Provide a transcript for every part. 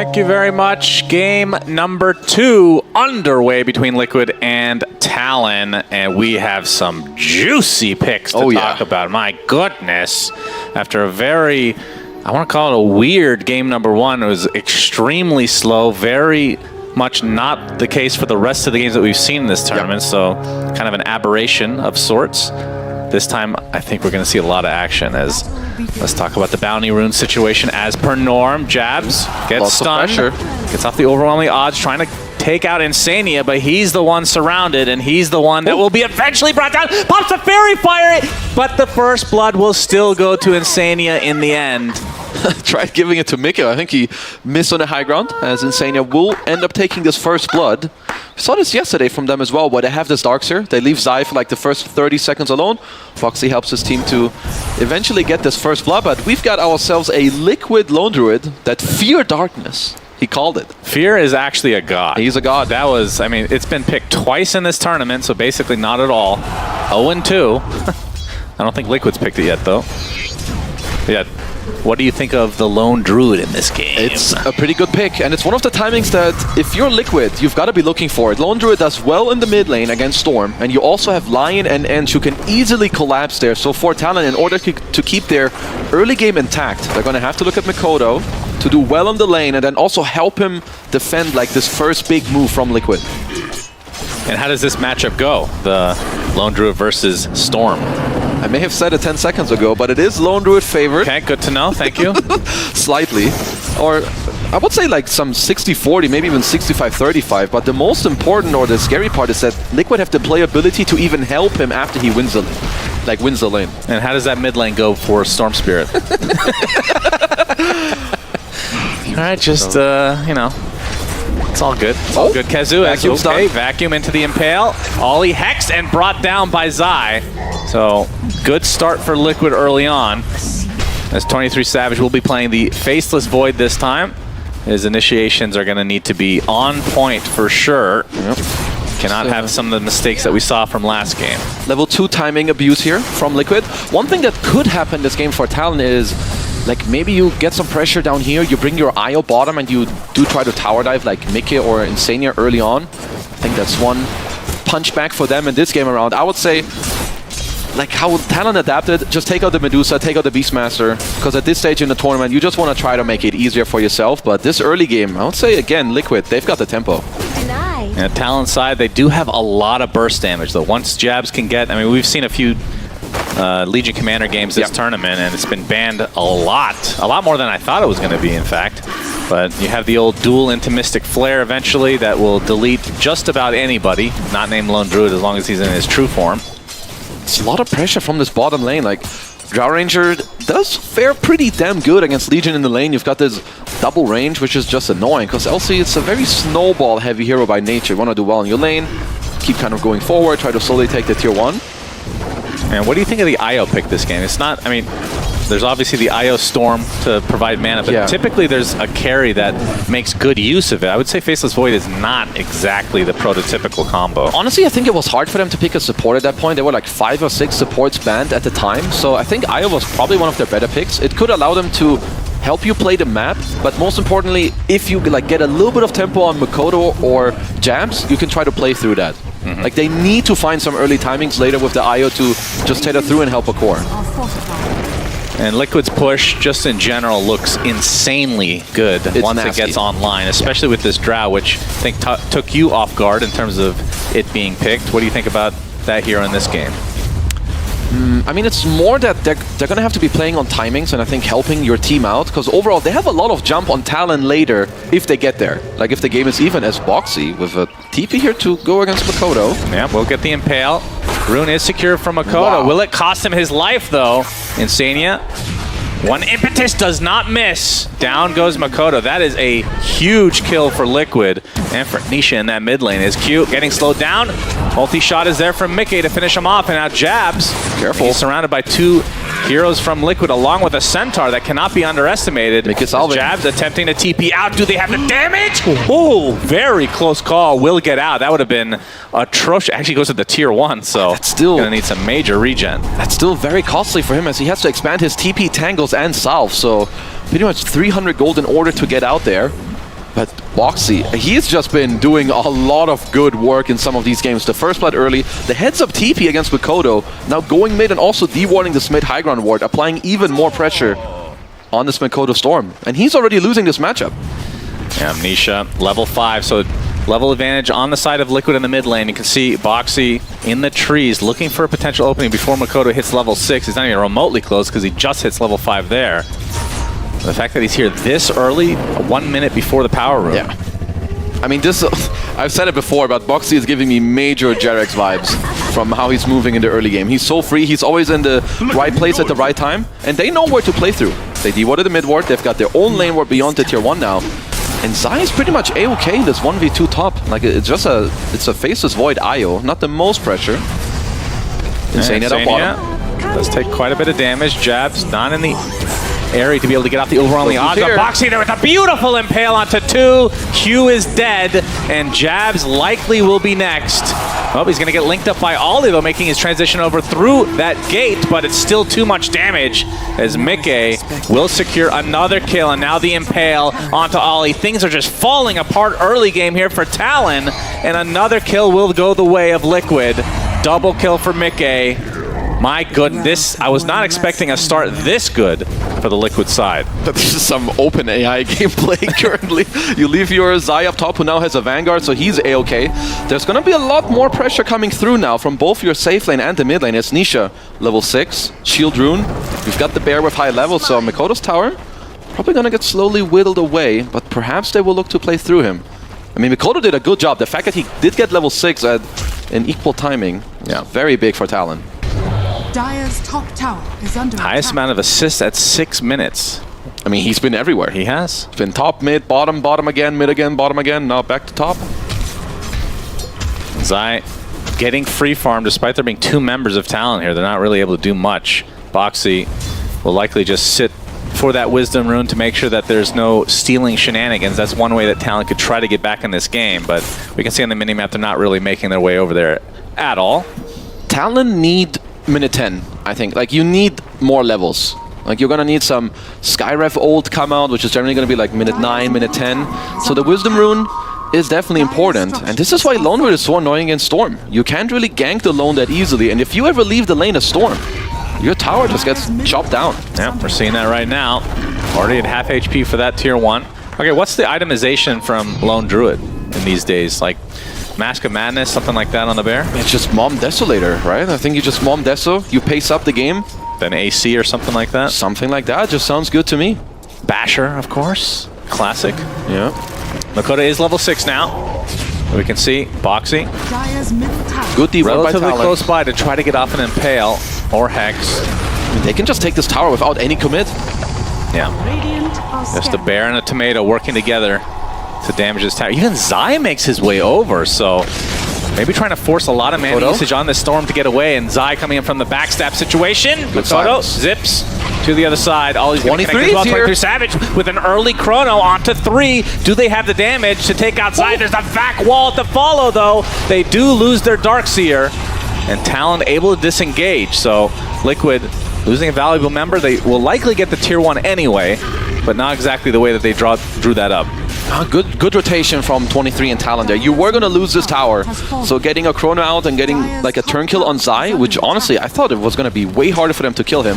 Thank you very much. Game number 2 underway between Liquid and Talon, and we have some juicy picks to talk about. My goodness. After a very, I want to call it a weird game number 1, it was extremely slow, very much not the case for the rest of the games that we've seen in this tournament, so kind of an aberration of sorts. This time, I think we're going to see a lot of action as, let's talk about the bounty rune situation as per norm. Jabs, gets stunned, gets off the overwhelming odds, trying to take out Insania, but he's the one surrounded, and he's the one that will be eventually brought down. Pops a fairy fire, but the first blood will still go to Insania in the end. Tried giving it to Mikko. I think he missed on the high ground, as Insania will end up taking this first blood. We saw this yesterday from them as well, where they have this Darkseer. They leave Zai for like the first 30 seconds alone. Foxy helps his team to eventually get this first blood, but we've got ourselves a Liquid Lone Druid that fear darkness. He called it. Fear is actually a god. He's a god. That was, I mean, it's been picked twice in this tournament, so basically not at all. 0-2. I don't think Liquid's picked it yet, though. Yeah. What do you think of the Lone Druid in this game? It's a pretty good pick, and it's one of the timings that if you're Liquid, you've got to be looking for it. Lone Druid does well in the mid lane against Storm, and you also have Lion and Ench who can easily collapse there. So for Talon, in order to keep their early game intact, they're going to have to look at Mikoto to do well in the lane and then also help him defend like this first big move from Liquid. And how does this matchup go? The Lone Druid versus Storm. I may have said it 10 seconds ago, but it is Lone Druid favored. Okay, good to know. Thank you. Slightly. Or I would say like some 60-40, maybe even 65-35. But the most important or the scary part is that Liquid have the playability to even help him after he wins the lane. And how does that mid lane go for Storm Spirit? All right, just, you know. It's all good. It's all good. Kazu, okay, vacuum into the Impale. Ollie hexed and brought down by Zai. So, good start for Liquid early on. As 23 Savage will be playing the Faceless Void this time. His initiations are going to need to be on point for sure. Cannot have some of the mistakes that we saw from last game. Level 2 timing abuse here from Liquid. One thing that could happen this game for Talon is like maybe you get some pressure down here, you bring your IO bottom and you do try to tower dive like Mickey or Insania early on. I think that's one punch back for them in this game around. I would say like how Talon adapted, just take out the Medusa, take out the Beastmaster, because at this stage in the tournament you just want to try to make it easier for yourself. But this early game, I would say again, Liquid, they've got the tempo. And Talon side, they do have a lot of burst damage though. Once Jabs can get, I mean, we've seen a few Legion Commander games this tournament, and it's been banned a lot more than I thought it was going to be, in fact. But you have the old duel into Mystic Flare eventually that will delete just about anybody, not named Lone Druid, as long as he's in his true form. It's a lot of pressure from this bottom lane. Like, Drow Ranger does fare pretty damn good against Legion in the lane. You've got this double range, which is just annoying, because LC, it's a very snowball-heavy hero by nature. You want to do well in your lane, keep kind of going forward, try to slowly take the tier 1. And what do you think of the IO pick this game? It's not, I mean, there's obviously the IO Storm to provide mana, but typically there's a carry that makes good use of it. I would say Faceless Void is not exactly the prototypical combo. Honestly, I think it was hard for them to pick a support at that point. There were like 5 or 6 supports banned at the time, so I think IO was probably one of their better picks. It could allow them to help you play the map, but most importantly, if you like get a little bit of tempo on Mikoto or Jabs, you can try to play through that. Like, they need to find some early timings later with the IO to just tether through and help a core. And Liquid's push, just in general, looks insanely good once it gets online, especially with this Drow, which I think took you off guard in terms of it being picked. What do you think about that here in this game? I mean, it's more that they're going to have to be playing on timings and I think helping your team out, because overall they have a lot of jump on Talon later if they get there. Like if the game is even, as Boxy with a TP here to go against Mikoto. Yeah, we'll get the Impale. Rune is secure from Mikoto. Will it cost him his life though? Insania. One impetus does not miss. Down goes Mikoto. That is a huge kill for Liquid. And for Nisha in that mid lane is cute. Getting slowed down. Multi-shot is there from Mickey to finish him off. And now Jabs. Careful. He's surrounded by 2 heroes from Liquid along with a Centaur that cannot be underestimated. Jabs attempting to TP out. Do they have the damage? Oh, very close call. Will get out. That would have been atrocious. Actually goes to the tier 1, so that's still gonna need some major regen. That's still very costly for him as he has to expand his TP tangles and salve. So pretty much 300 gold in order to get out there. But Boxy, he's just been doing a lot of good work in some of these games. The first blood early, the heads-up TP against Mikoto, now going mid and also de-warding this mid-high ground ward, applying even more pressure on this Mikoto Storm. And he's already losing this matchup. Yeah, Amnesia, level 5, so level advantage on the side of Liquid in the mid lane. You can see Boxy in the trees looking for a potential opening before Mikoto hits level 6. He's not even remotely close because he just hits level 5 there. The fact that he's here this early, 1 minute before the power room. Yeah. I mean, this, I've said it before, but Boxy is giving me major Jarex vibes from how he's moving in the early game. He's so free, he's always in the right place at the right time, and they know where to play through. They de-warded the mid ward, they've got their own lane ward beyond the tier 1 now. And Zai is pretty much A-okay in this 1v2 top. Like, it's just a Faceless Void IO, not the most pressure. Insane at bottom. Does take quite a bit of damage. Jabs not in the area to be able to get off the overwhelming odds. Boxy there with a beautiful impale onto 2. Q is dead, and Jabs likely will be next. Oh, he's going to get linked up by Ollie, though, making his transition over through that gate, but it's still too much damage as Mickey will secure another kill, and now the impale onto Ollie. Things are just falling apart early game here for Talon, and another kill will go the way of Liquid. Double kill for Mickey. My goodness, I was not expecting a start this good for the Liquid side. But this is some open AI gameplay currently. You leave your Zai up top, who now has a Vanguard, so he's A-okay. There's going to be a lot more pressure coming through now from both your safe lane and the mid lane. It's Nisha, level 6, Shield Rune. We've got the Bear with high level, so Mikoto's tower probably going to get slowly whittled away, but perhaps they will look to play through him. I mean, Mikoto did a good job. The fact that he did get level 6 at an equal timing is very big for Talon. Dire's top tower is under highest amount of assists at 6 minutes. I mean, he's been everywhere. He has. He's been top, mid, bottom, bottom again, mid again, bottom again, now back to top. Zai getting free farm despite there being 2 members of Talon here. They're not really able to do much. Boxy will likely just sit for that Wisdom Rune to make sure that there's no stealing shenanigans. That's one way that Talon could try to get back in this game, but we can see on the minimap they're not really making their way over there at all. Talon need minute 10, I think. Like, you need more levels. Like, you're gonna need some Skyref ult come out, which is generally gonna be like minute 9, minute 10. So the Wisdom Rune is definitely important. And this is why Lone Word is so annoying in Storm. You can't really gank the Lone that easily, and if you ever leave the lane of Storm, your tower just gets chopped down. Yeah, we're seeing that right now. Already at half HP for that tier 1. Okay, what's the itemization from Lone Druid in these days? Like, Mask of Madness, something like that on the Bear? It's just Mom Desolator, right? I think you just Mom Deso, you pace up the game. Then AC or something like that? Something like that, just sounds good to me. Basher, of course. Classic. Yeah. Mikoto is level 6 now. We can see Boxy. Dire's middle tower. Good deep by Relatively Talon. close by to try to get off an Impale or Hex. I mean, they can just take this tower without any commit. Yeah. Radiant are Just a scanning. Bear and a Tomato working together to damage this tower. Even Zai makes his way over, so maybe trying to force a lot of mana usage on this Storm to get away, and Zai coming in from the backstab situation. Mikoto zips to the other side. Ollie's going to connect as well. 23 Savage with an early chrono onto 3. Do they have the damage to take outside? There's a back wall to follow, though. They do lose their Darkseer, and Talon able to disengage, so Liquid losing a valuable member. They will likely get the tier 1 anyway, but not exactly the way that they drew that up. Good rotation from 23 and Talon there. You were going to lose this tower, so getting a chrono out and getting like a turn kill on Zai, which honestly I thought it was going to be way harder for them to kill him.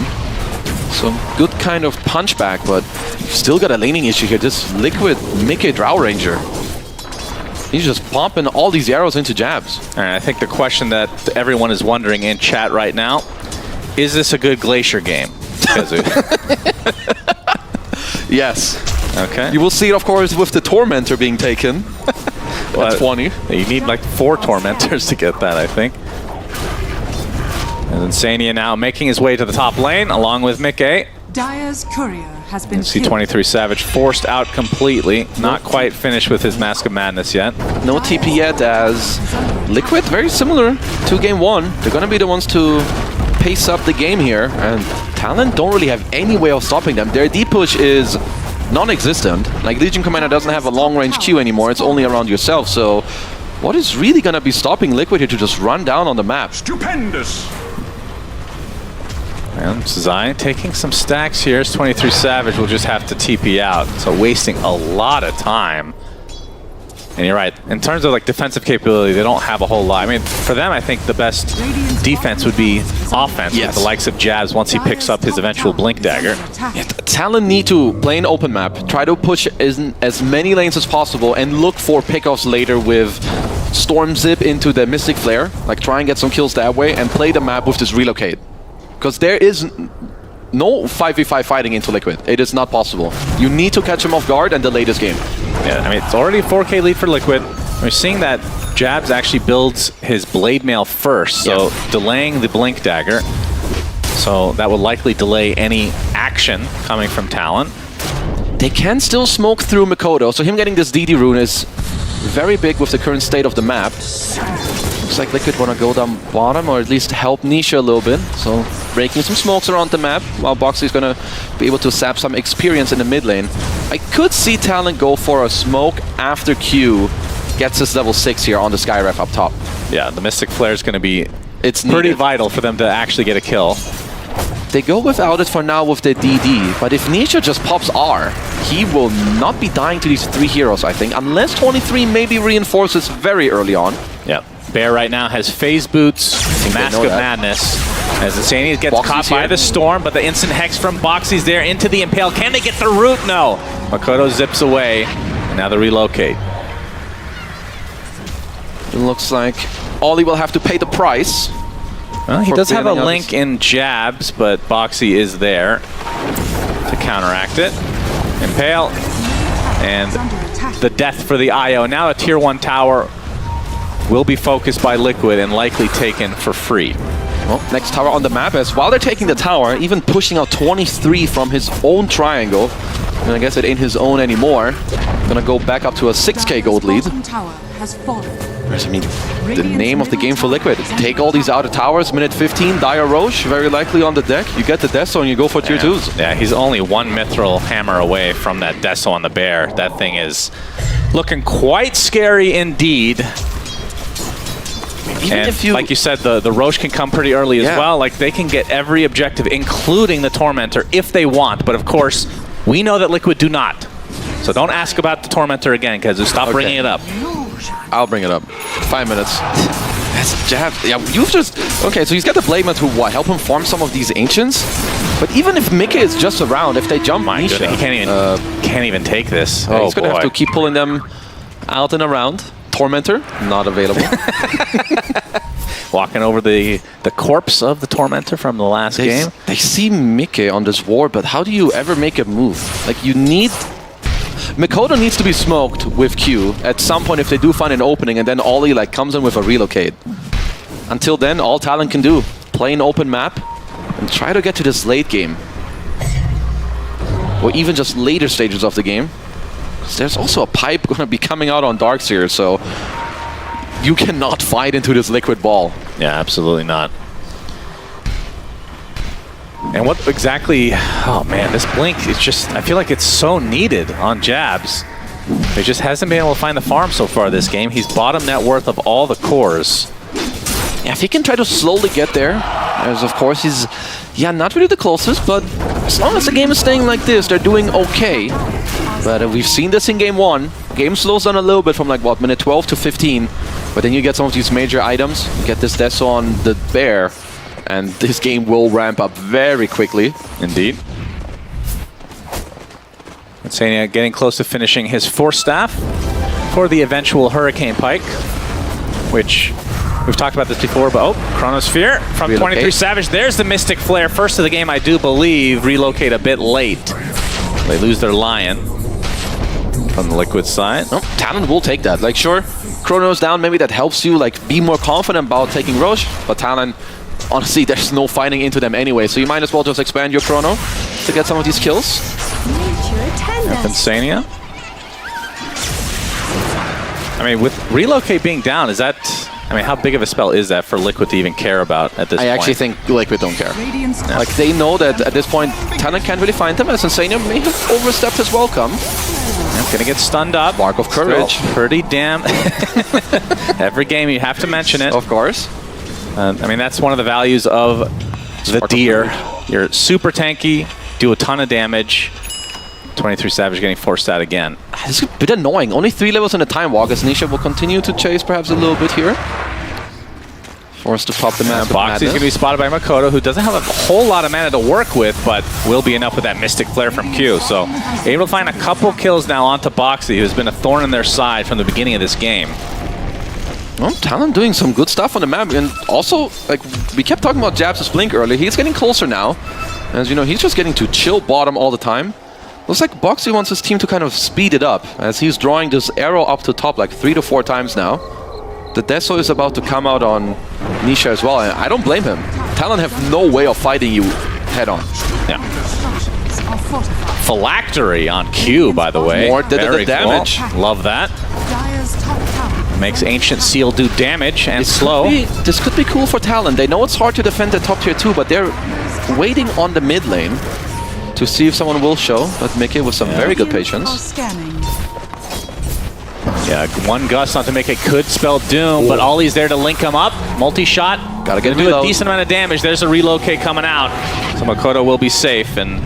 So good kind of punchback, but you've still got a laning issue here. This Liquid Mickey Drow Ranger, he's just pumping all these arrows into jabs. All right, I think the question that everyone is wondering in chat right now, is this a good Glacier game? Yes. Okay. You will see it, of course, with the Tormentor being taken. At 20. You need like 4 Tormentors to get that, I think. And Insania now making his way to the top lane, along with Mickey. Dire's courier has been C23 Savage forced out completely. Not quite finished with his Mask of Madness yet. No TP yet, as Liquid, very similar to game 1. They're going to be the ones to pace up the game here, and Talon don't really have any way of stopping them. Their deep push is non-existent. Like, Legion Commander doesn't have a long-range Q anymore, it's only around yourself, so what is really going to be stopping Liquid here to just run down on the map? Stupendous! And Zai taking some stacks here. 23 Savage will just have to TP out, so wasting a lot of time. And you're right, in terms of like defensive capability, they don't have a whole lot. I mean, for them, I think the best defense would be offense with the likes of Jabs once he picks up his eventual Blink Dagger. Yeah, Talon need to play an open map, try to push as many lanes as possible, and look for pickoffs later with Storm Zip into the Mystic Flare, like try and get some kills that way, and play the map with this relocate. Because there is no 5v5 fighting into Liquid. It is not possible. You need to catch him off guard and delay this game. Yeah, I mean, it's already a 4K lead for Liquid. We're seeing that Jabs actually builds his Blade Mail first, so delaying the Blink Dagger. So that will likely delay any action coming from Talon. They can still smoke through Mikoto, so him getting this DD rune is very big with the current state of the map. Looks like Liquid want to go down bottom, or at least help Nisha a little bit. So breaking some smokes around the map, while Boxy is going to be able to sap some experience in the mid lane. I could see Talon go for a smoke after Q gets his level 6 here on the Skyref up top. Yeah, the Mystic Flare is going to be It's pretty vital for them to actually get a kill. They go without it for now with the DD, but if Nisha just pops R, he will not be dying to these 3 heroes, I think, unless 23 maybe reinforces very early on. Yeah, Bear right now has Phase Boots, Mask of Madness, as Insania gets caught by the Storm, but the instant Hex from Boxy's there into the Impale. Can they get the root? No. Makoto zips away, and now the relocate. It looks like Ollie will have to pay the price. Well, he does have a link in Jabs, but Boxy is there to counteract it. Impale, and the death for the IO. Now a tier 1 tower will be focused by Liquid and likely taken for free. Well, next tower on the map is, while they're taking the tower, even pushing out 23 from his own triangle. And I guess it ain't his own anymore. Gonna go back up to a 6k gold lead. I mean, the name of the game for Liquid. Take all these outer towers, minute 15, Dire Roche, very likely on the deck. You get the Deso and you go for tier 2s. Yeah, he's only 1 Mithril Hammer away from that Deso on the Bear. That thing is looking quite scary indeed. Even and if you, like you said, the Roche can come pretty early as well. Like, they can get every objective, including the Tormentor, if they want. But of course, we know that Liquid do not. So don't ask about the Tormentor again, because stop bringing it up. I'll bring it up. 5 minutes. That's Jab. Yeah, you've just... Okay, so he's got the Blade Man to what? Help him farm some of these Ancients? But even if Mickey is just around, if they jump Nisha... He can't even take this. Yeah, he's going to have to keep pulling them out and around. Tormentor, not available. Walking over the corpse of the Tormentor from the last game. They see Mickey on this ward, but how do you ever make a move? Like, you need... Mikoto needs to be smoked with Q at some point if they do find an opening, and then Ollie like comes in with a relocate. Until then, all Talon can do, play an open map and try to get to this late game. Or even just later stages of the game. There's also a pipe going to be coming out on Darkseer, so you cannot fight into this Liquid ball. Yeah, absolutely not. And what exactly... Oh man, this Blink is just... I feel like it's so needed on Jabs. He just hasn't been able to find the farm so far this game. He's bottom net worth of all the cores. Yeah, if he can try to slowly get there, as of course he's... Yeah, not really the closest, but as long as the game is staying like this, they're doing okay. But we've seen this in game 1. Game slows down a little bit from like, what, minute 12 to 15. But then you get some of these major items. You get this Deso on the Bear. And this game will ramp up very quickly. Indeed. Insania getting close to finishing his Force Staff for the eventual Hurricane Pike, which we've talked about this before, but oh, Chronosphere from 23 Savage. There's the Mystic Flare. First of the game, I do believe, relocate a bit late. They lose their Lion from the Liquid side. Oh, Talon will take that. Like, sure, Chrono's down. Maybe that helps you like be more confident about taking Roche, but Talon... Honestly, there's no fighting into them anyway, so you might as well just expand your Chrono to get some of these kills. Insania. I mean, with Relocate being down, is that... I mean, how big of a spell is that for Liquid to even care about at this point? I actually think Liquid don't care. Yeah. Like, they know that at this point, Talon can't really find them, as Insania may have overstepped his welcome. Yeah, gonna get stunned up. Bark of Courage. Still pretty damn... Every game you have to mention it. Of course. I mean, that's one of the values of the deer. You're super tanky, do a ton of damage. 23 Savage getting forced out again. It's a bit annoying. Only 3 levels in the time walk, as Nisha will continue to chase perhaps a little bit here. Forced to pop the Mask of Boxy's going to be spotted by Makoto, who doesn't have a whole lot of mana to work with, but will be enough with that Mystic Flare from Q. So able to find a couple kills now onto Boxy, who's been a thorn in their side from the beginning of this game. Well, Talon doing some good stuff on the map, and also, like, we kept talking about Jabs' Blink earlier. He's getting closer now. As you know, he's just getting to chill bottom all the time. Looks like Boxy wants his team to kind of speed it up, as he's drawing this arrow up to top like 3 to 4 times now. The Deso is about to come out on Nisha as well, and I don't blame him. Talon have no way of fighting you head on. Yeah. Phylactery on Q, by the way. More the damage. Cool. Love that. Makes Ancient Seal do damage and slow. This could be cool for Talon. They know it's hard to defend the top tier 2, but they're waiting on the mid lane to see if someone will show, but Mickey with some very good patience. Yeah, one gust onto Mickey could spell doom, but Ollie's there to link him up. Multi-shot. Gotta get do a decent amount of damage. There's a relocate coming out. So Makoto will be safe, and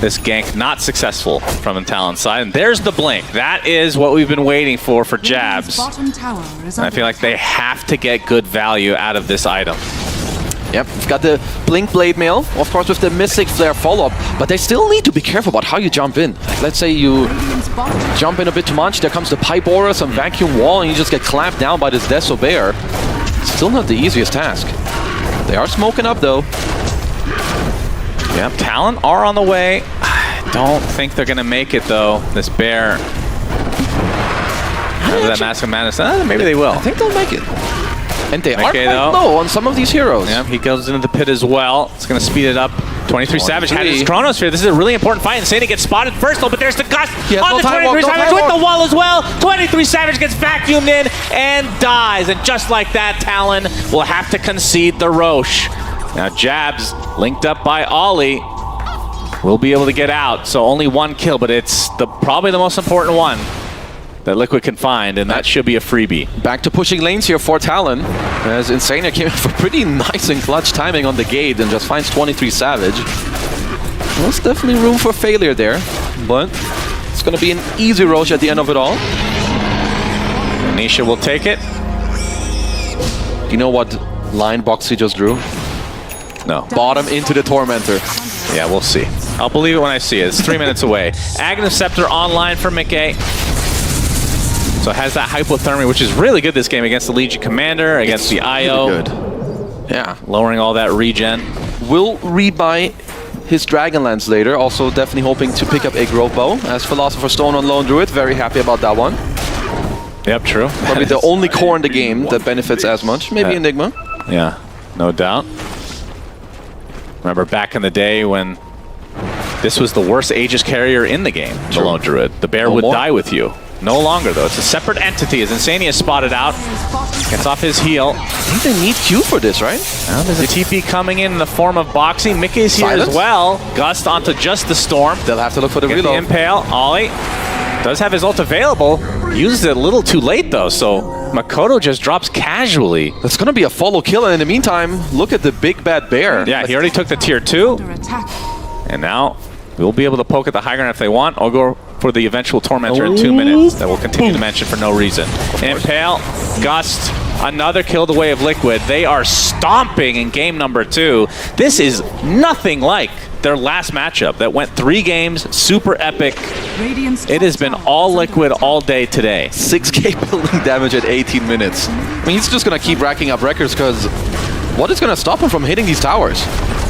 this gank not successful from the Talon side. And there's the blink. That is what we've been waiting for Jabs. And I feel like they have to get good value out of this item. Yep, we've got the Blink Blade Mail, of course with the Mystic Flare follow-up, but they still need to be careful about how you jump in. Like, let's say you jump in a bit too much, there comes the Pipe Aura, some Vacuum Wall, and you just get clamped down by this Deso Bear. Still not the easiest task. They are smoking up though. Yep, Talon are on the way. I don't think they're going to make it though, this Bear. That Mask of Madness, maybe they will. I think they'll make it. And they are quite though. low on some of these heroes. Yeah, he goes into the pit as well. It's going to speed it up. 23 Savage had his Chronosphere. This is a really important fight. Insane gets spotted first, though, but there's the gust on the 23 Savage with the wall as well. 23 Savage gets vacuumed in and dies. And just like that, Talon will have to concede the Roche. Now Jabs, linked up by Ollie, will be able to get out. So only one kill, but it's probably the most important one that Liquid can find, and that should be a freebie. Back to pushing lanes here for Talon, as Insania came in for pretty nice and clutch timing on the gate and just finds 23 Savage. There's definitely room for failure there, but it's going to be an easy Roche at the end of it all. Nisha will take it. Do you know what line Boxy just drew? No. Bottom into the Tormentor. Yeah, we'll see. I'll believe it when I see it. It's 3 minutes away. Aghanim Scepter online for Mickey. So has that hypothermia, which is really good this game against the Legion Commander, against the IO. Really good. Yeah. Lowering all that regen. Will rebuy his Dragonlance later. Also definitely hoping to pick up a Grove Bow as Philosopher's Stone on Lone Druid. Very happy about that one. Yep, true. Probably the only core in the game that benefits as much. Maybe Enigma. Yeah, no doubt. Remember back in the day when this was the worst Aegis carrier in the game, the Lone Druid. The bear would die with you. No longer, though. It's a separate entity. As Insania is spotted out, gets off his heal. I think they need Q for this, right? Well, there's a TP coming in the form of Boxy. Mickey's here as well. Gust onto just the Storm. They'll have to look for the reload. The Impale. Ollie does have his ult available. Uses it a little too late, though, so Makoto just drops casually. That's going to be a follow kill, and in the meantime, look at the big bad bear. Yeah, he already took the tier 2. And now we'll be able to poke at the high ground if they want. I'll go for the eventual Tormentor in 2 minutes that we'll continue to mention for no reason. Impale, Gust, another kill the way of Liquid. They are stomping in game number 2. This is nothing like their last matchup that went 3 games, super epic. It has been all Liquid all day today. 6k building damage at 18 minutes. I mean, he's just going to keep racking up records because what is going to stop him from hitting these towers?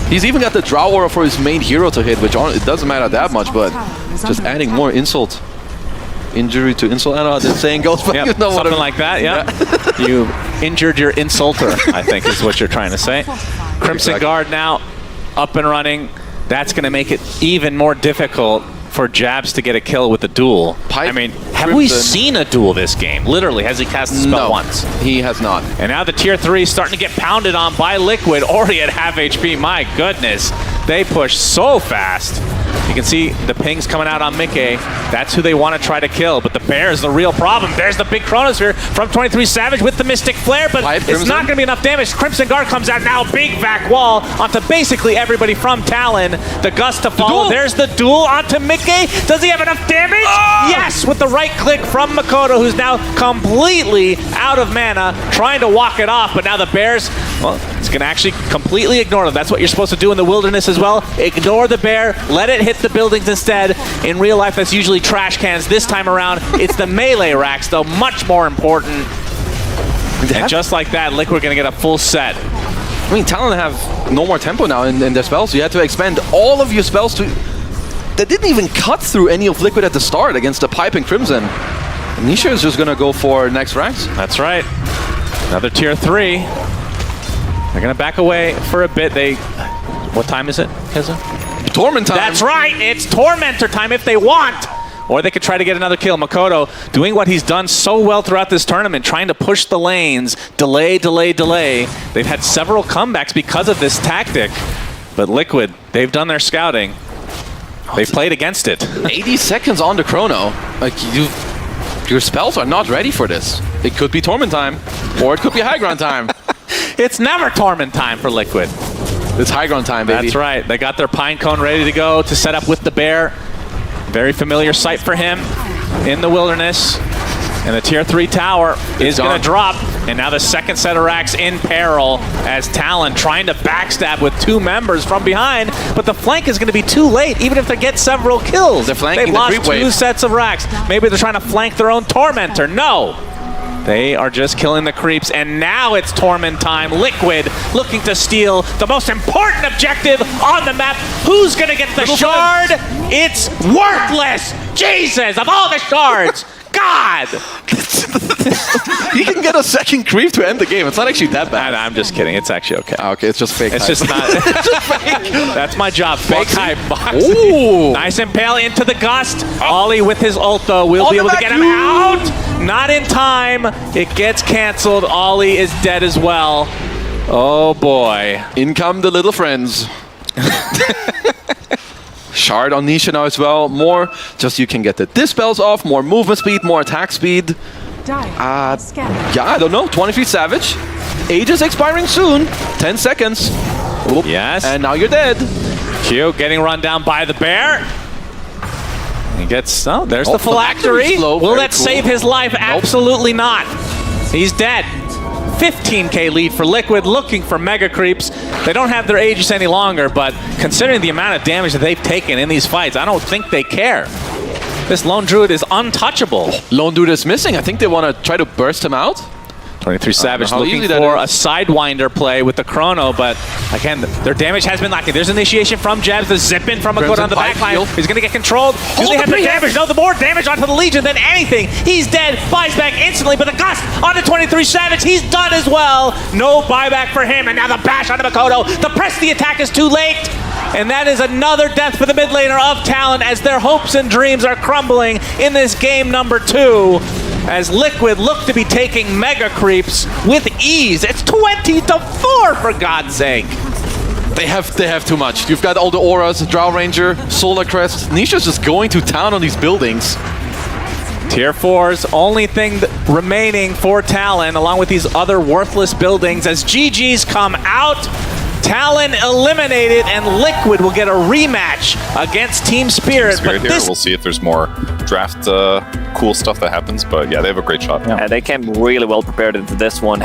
He's even got the Drow Aura for his main hero to hit, which it doesn't matter that much, but just adding more insult. Injury to insult. I don't know how the saying goes, but you know something like that, yeah. You injured your insulter, I think is what you're trying to say. Crimson Guard now up and running. That's going to make it even more difficult for Jabs to get a kill with the duel. I mean, have we seen a duel this game? Literally, has he cast the spell once? He has not. And now the tier 3 is starting to get pounded on by Liquid, already at half HP. My goodness. They push so fast. You can see the pings coming out on Mickey. That's who they want to try to kill, but the bear is the real problem. There's the big Chronosphere from 23 Savage with the Mystic Flare, but it's not going to be enough damage. Crimson Guard comes out now, big vac wall onto basically everybody from Talon. The Gust to follow. There's the duel onto Mickey. Does he have enough damage? Yes, with the right click from Makoto, who's now completely out of mana, trying to walk it off, but now the bears, well, it's going to actually completely ignore them. That's what you're supposed to do in the wilderness as well. Ignore the bear, let it hit the buildings instead. In real life, that's usually trash cans. This time around, it's the melee racks, though, much more important. And just like that, Liquid going to get a full set. I mean, Talon have no more tempo now in their spells, so you had to expend all of your spells to... That didn't even cut through any of Liquid at the start against the Pipe and Crimson. Nisha is just going to go for next ranks. That's right. Another tier 3. They're going to back away for a bit. What time is it, Keza? Torment time. That's right. It's Tormentor time if they want. Or they could try to get another kill. Makoto doing what he's done so well throughout this tournament, trying to push the lanes, delay, delay, delay. They've had several comebacks because of this tactic. But Liquid, they've done their scouting. They've played against it. 80 seconds on the chrono. Like, your spells are not ready for this. It could be Torment time, or it could be High Ground time. It's never Torment time for Liquid. It's High Ground time, baby. That's right. They got their Pine Cone ready to go to set up with the bear. Very familiar sight for him in the wilderness. And the tier 3 tower is going to drop. And now the second set of racks in peril as Talon trying to backstab with 2 members from behind. But the flank is going to be too late, even if they get several kills. They're flanking They've lost the 2 sets of racks. Maybe they're trying to flank their own Tormentor. No. They are just killing the creeps, and now it's Torment time. Liquid looking to steal the most important objective on the map. Who's going to get the shard? It's worthless! Jesus, of all the shards! God! You can get a second creep to end the game. It's not actually that bad. I'm just kidding. It's actually okay. Okay, it's just fake. It's hype. just not. It's just fake. That's my job. Fake hype. Boxing. Ooh. Nice impale into the Gust. Ollie with his ult, though, will be able to get him out. Not in time. It gets canceled. Ollie is dead as well. Oh, boy. In come the little friends. Shard on Nisha now as well. More, just you can get the dispels off, more movement speed, more attack speed. Yeah, I don't know. 23 Savage. Age is expiring soon. 10 seconds. Oop. Yes. And now you're dead. Q getting run down by the bear. He gets, oh, there's the phylactery. Will that save his life? Nope. Absolutely not. He's dead. 15k lead for Liquid, looking for mega creeps. They don't have their Aegis any longer, but considering the amount of damage that they've taken in these fights, I don't think they care. This Lone Druid is untouchable. Lone Druid is missing. I think they want to try to burst him out. 23 Savage looking for a Sidewinder play with the Chrono, but again, their damage has been lacking. There's initiation from Jabs, the zip in from Makoto on the backline. He's going to get controlled. Do they have the damage? No, the more damage onto the Legion than anything. He's dead, buys back instantly, but the Gust onto 23 Savage. He's done as well. No buyback for him, and now the bash onto Makoto. The press the attack is too late. And that is another death for the mid laner of Talon as their hopes and dreams are crumbling in this game number 2. As Liquid look to be taking mega creeps with ease. It's 20-4 for God's sake. They have too much. You've got all the auras, Drow Ranger, Solar Crest. Nisha's just going to town on these buildings. Tier 4's only thing remaining for Talon, along with these other worthless buildings, as GG's come out. Talon eliminated, and Liquid will get a rematch against Team Spirit. But we'll see if there's more draft cool stuff that happens, but yeah, they have a great shot. Yeah, they came really well prepared into this one.